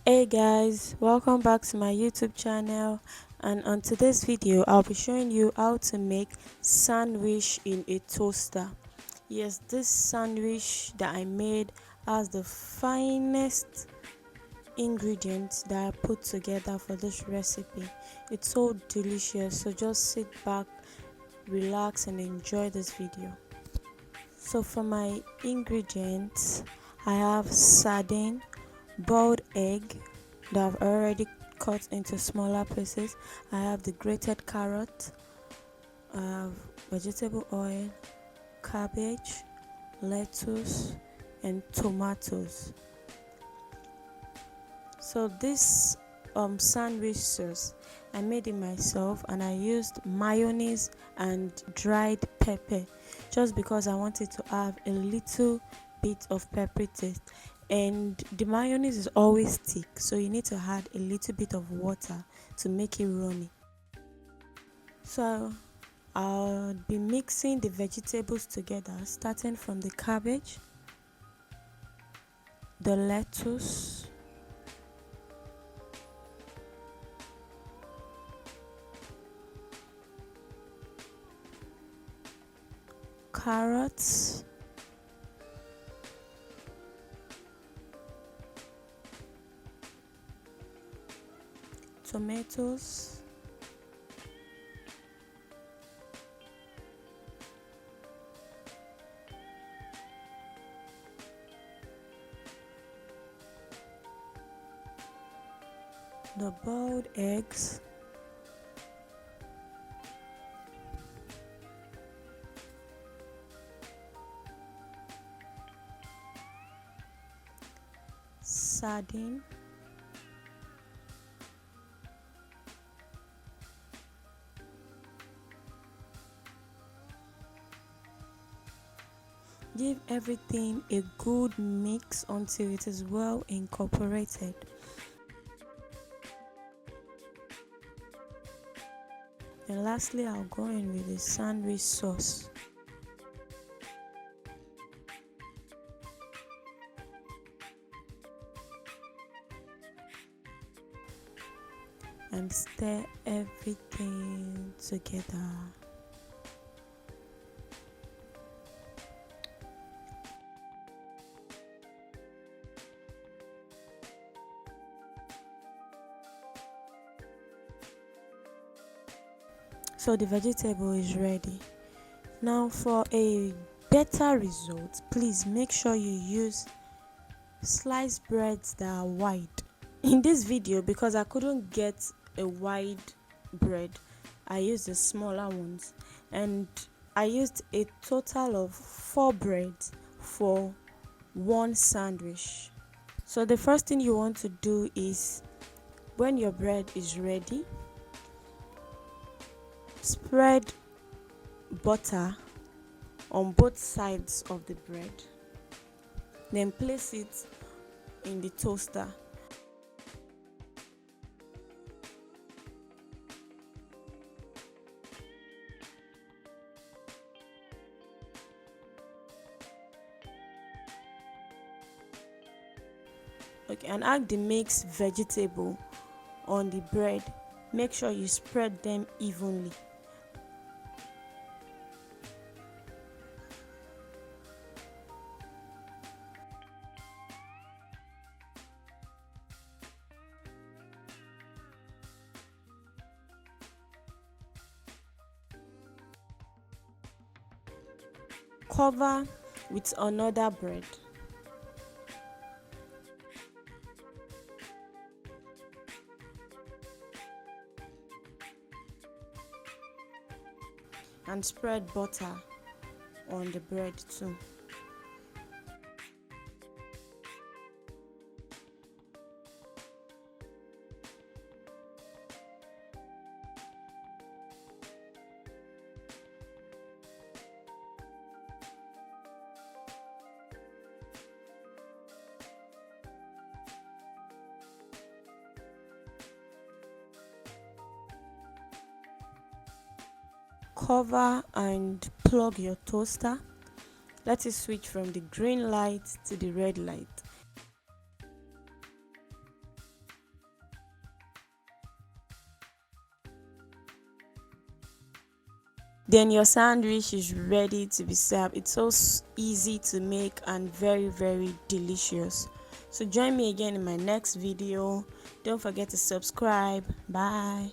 Hey guys, welcome back to my YouTube channel, and on today's video I'll be showing you how to make sandwich in a toaster. Yes, this sandwich that I made has the finest ingredients that I put together for this recipe. It's so delicious, so just sit back, relax and enjoy this video. So for my ingredients, I have sardine, boiled egg that I've already cut into smaller pieces. I have the grated carrot, I have vegetable oil, cabbage, lettuce and tomatoes. So this sandwich sauce I made it myself, and I used mayonnaise and dried pepper just because I wanted to have a little bit of pepper taste. And the mayonnaise is always thick, so you need to add a little bit of water to make it runny. So I'll be mixing the vegetables together, starting from the cabbage, the lettuce, carrots, tomatoes, the boiled eggs, sardine, give everything a good mix until it is well incorporated. And lastly, I'll go in with the sandwich sauce. And stir everything together. So the vegetable is ready. Now for a better result, please make sure you use sliced breads that are wide. In this video, because I couldn't get a wide bread, I used the smaller ones, and I used a total of 4 breads for one sandwich. So the first thing you want to do is, when your bread is ready, spread butter on both sides of the bread, then place it in the toaster. Okay, and add the mixed vegetable on the bread. Make sure you spread them evenly. Cover with another bread. And spread butter on the bread too. Cover and plug your toaster. Let it switch from the green light to the red light. then your sandwich is ready to be served. It's so easy to make and very, very delicious. So join me again in my next video. Don't forget to subscribe. Bye.